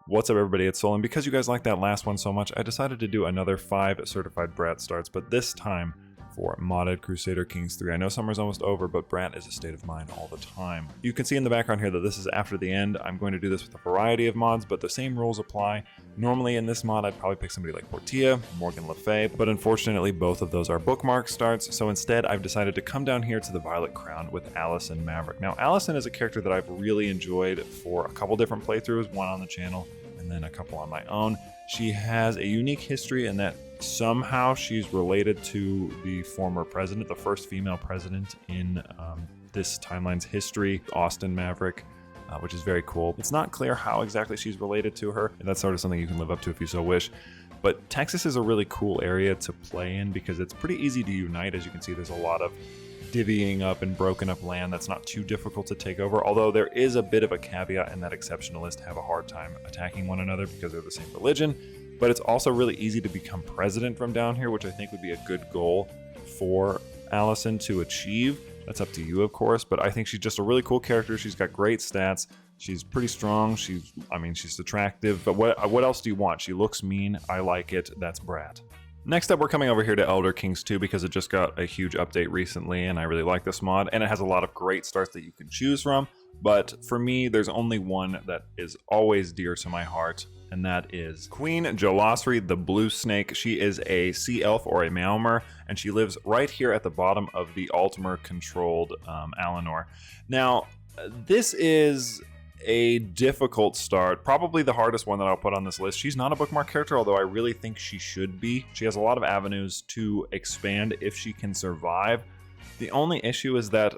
What's up everybody, it's Sol, and because you guys liked that last one so much, I decided to do another 5 certified brat starts, but this time for modded Crusader Kings 3. I know summer's almost over, but brat is a state of mind all the time. You can see in the background here that this is after the end. I'm going to do this with a variety of mods, but the same rules apply. Normally in this mod, I'd probably pick somebody like Portia, Morgan Le Fay, but unfortunately both of those are bookmark starts, so instead I've decided to come down here to the Violet Crown with Allison Maverick. Now, Allison is a character that I've really enjoyed for a couple different playthroughs, one on the channel and then a couple on my own. She has a unique history in that somehow she's related to the former president, the first female president in this timeline's history, Allison Maverick, which is very cool. It's not clear how exactly she's related to her, and that's sort of something you can live up to if you so wish. But Texas is a really cool area to play in because it's pretty easy to unite. As you can see, there's a lot of divvying up and broken up land that's not too difficult to take over, although there is a bit of a caveat in that exceptionalists have a hard time attacking one another because they're the same religion. But it's also really easy to become president from down here, which I think would be a good goal for Allison to achieve. That's up to you, of course, but I think she's just a really cool character. She's got great stats. She's pretty strong. She's attractive, but what else do you want? She looks mean. I like it. That's brat. Next up, we're coming over here to Elder Kings 2 because it just got a huge update recently, and I really like this mod, and it has a lot of great starts that you can choose from. But for me, there's only one that is always dear to my heart, and that is Queen Jalos, the Blue Snake. She is a Sea Elf or a Malmer, and she lives right here at the bottom of the Altmer-controlled Alinor. Now, this is a difficult start, probably the hardest one that I'll put on this list. She's not a bookmark character, although I really think she should be. She has a lot of avenues to expand if she can survive. The only issue is that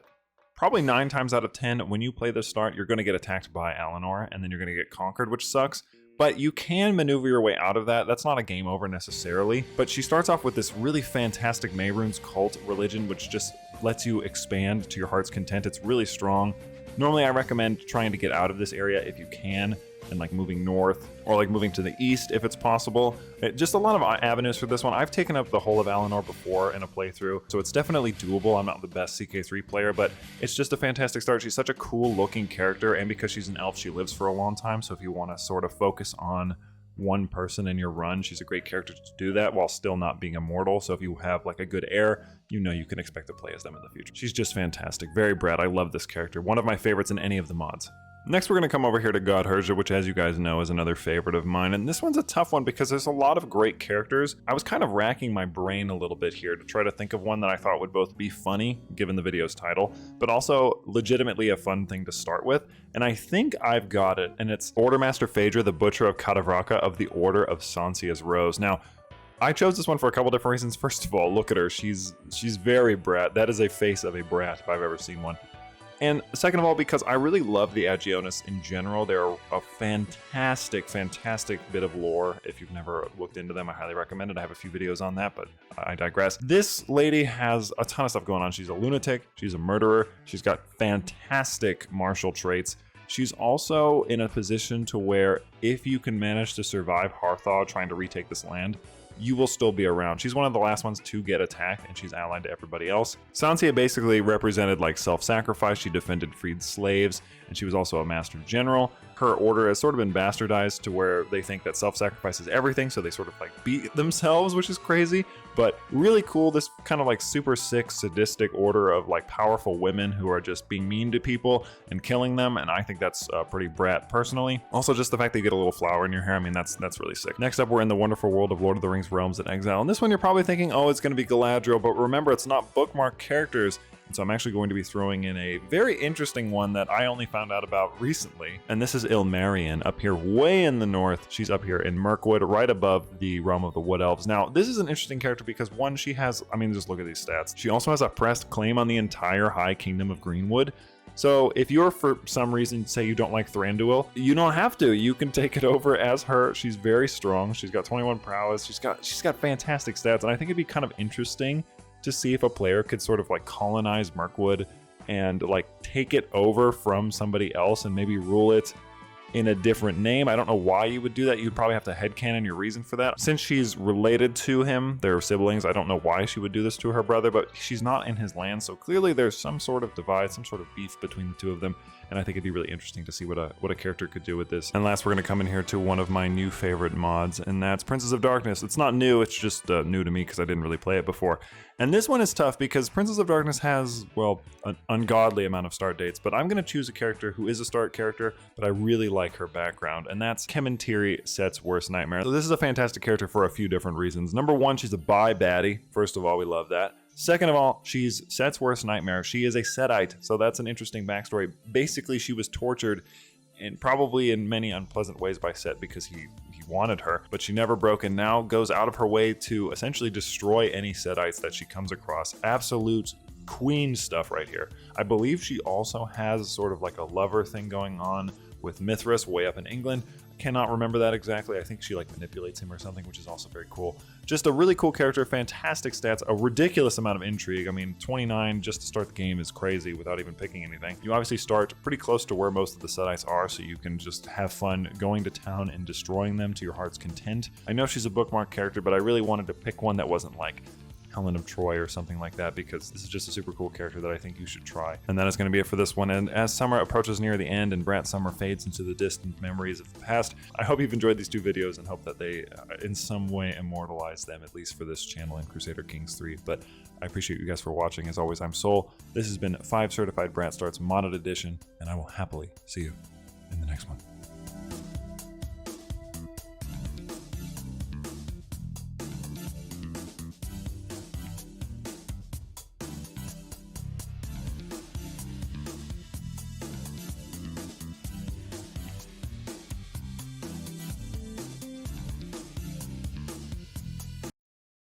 probably 9 times out of 10, when you play this start, you're going to get attacked by Alinor, and then you're going to get conquered, which sucks. But you can maneuver your way out of that. That's not a game over necessarily. But she starts off with this really fantastic Mehrunes cult religion, which just lets you expand to your heart's content. It's really strong. Normally, I recommend trying to get out of this area if you can, and like moving north or like moving to the east if it's possible. Just a lot of avenues for this one. I've taken up the whole of Alinor before in a playthrough, so it's definitely doable. I'm not the best ck3 player, but it's just a fantastic start. She's such a cool looking character, and because she's an elf, she lives for a long time, so if you want to sort of focus on one person in your run, she's a great character to do that while still not being immortal. So if you have like a good heir, you know you can expect to play as them in the future. She's just fantastic. Very brat. I love this character. One of my favorites in any of the mods. Next, we're going to come over here to God Herja, which, as you guys know, is another favorite of mine. And this one's a tough one because there's a lot of great characters. I was kind of racking my brain a little bit here to try to think of one that I thought would both be funny, given the video's title, but also legitimately a fun thing to start with. And I think I've got it, and it's Ordermaster Phaedra, the Butcher of Katavraka of the Order of Sancia's Rose. Now, I chose this one for a couple different reasons. First of all, look at her. She's very brat. That is a face of a brat if I've ever seen one. And second of all, because I really love the Agionis in general. They're a fantastic, fantastic bit of lore. If you've never looked into them, I highly recommend it. I have a few videos on that, but I digress. This lady has a ton of stuff going on. She's a lunatic. She's a murderer. She's got fantastic martial traits. She's also in a position to where if you can manage to survive Harthaw trying to retake this land, you will still be around. She's one of the last ones to get attacked, and she's allied to everybody else. Sancia basically represented like self-sacrifice. She defended freed slaves, and she was also a master general. Her order has sort of been bastardized to where they think that self-sacrifice is everything, so they sort of like beat themselves, which is crazy, but really cool. This kind of like super sick, sadistic order of like powerful women who are just being mean to people and killing them, and I think that's pretty brat personally. Also, just the fact that you get a little flower in your hair, I mean, that's really sick. Next up, we're in the wonderful world of Lord of the Rings Realms in Exile, and this one you're probably thinking, oh, it's going to be Galadriel, but remember, it's not bookmark characters. So I'm actually going to be throwing in a very interesting one that I only found out about recently. And this is Ilmari up here way in the north. She's up here in Mirkwood, right above the realm of the Wood Elves. Now, this is an interesting character because one, she has, I mean, just look at these stats. She also has a pressed claim on the entire High Kingdom of Greenwood. So if you're for some reason say you don't like Thranduil, you don't have to. You can take it over as her. She's very strong. She's got 21 prowess. She's got fantastic stats, and I think it'd be kind of interesting to see if a player could sort of like colonize Mirkwood and like take it over from somebody else and maybe rule it in a different name. I don't know why you would do that. You'd probably have to headcanon your reason for that. Since she's related to him, they're siblings, I don't know why she would do this to her brother, but she's not in his land, so clearly there's some sort of divide, some sort of beef between the two of them. and I think it'd be really interesting to see what a character could do with this. And last, we're going to come in here to one of my new favorite mods, and that's Princess of Darkness. It's not new, it's just new to me because I didn't really play it before. And this one is tough because Princess of Darkness has, well, an ungodly amount of start dates, but I'm going to choose a character who is a start character, but I really like her background, and that's ck3, Set's worst nightmare. So this is a fantastic character for a few different reasons. Number one, she's a bi baddie. First of all, we love that. Second of all, she's Set's worst nightmare. She is a Setite, so that's an interesting backstory. Basically, she was tortured, and probably in many unpleasant ways, by Set because he wanted her, but she never broke, and now goes out of her way to essentially destroy any Setites that she comes across. Absolute queen stuff right here. I believe she also has sort of like a lover thing going on with Mithras way up in England. Cannot remember that exactly. I think she like manipulates him or something, which is also very cool. Just a really cool character, fantastic stats, a ridiculous amount of intrigue. I mean, 29 just to start the game is crazy without even picking anything. You obviously start pretty close to where most of the Setites are, so you can just have fun going to town and destroying them to your heart's content. I know she's a bookmark character, but I really wanted to pick one that wasn't like Helen of Troy or something like that, because this is just a super cool character that I think you should try. And that is going to be it for this one. And as summer approaches near the end and Brat Summer fades into the distant memories of the past, I hope you've enjoyed these two videos and hope that they in some way immortalize them, at least for this channel in Crusader Kings 3. But I appreciate you guys for watching. As always, I'm Soul. This has been 5 Certified Brat Starts Modded Edition, and I will happily see you in the next one.